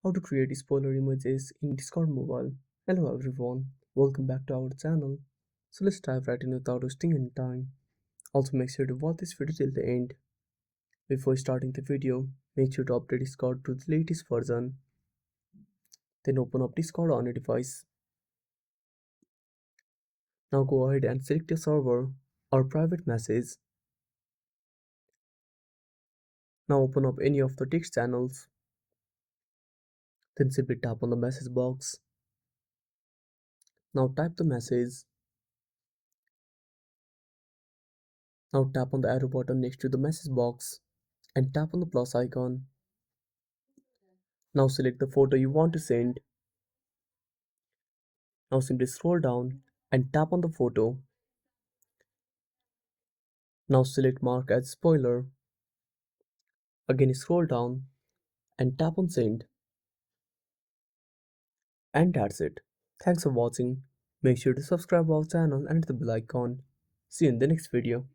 How to create spoiler images in Discord Mobile. Hello everyone, welcome back to our channel. So let's dive right in without wasting any time. Also make sure to watch this video till the end. Before starting the video, make sure to update Discord to the latest version. Then open up Discord on your device. Now go ahead and select your server or private message. Now open up any of the text channels. Then simply tap on the message box. Now type the message. Now tap on the arrow button next to the message box and tap on the plus icon. Now select the photo you want to send. Now simply scroll down and tap on the photo. Now select mark as spoiler. Again scroll down and tap on send. And that's it. Thanks for watching. Make sure to subscribe our channel and hit the bell icon. See you in the next video.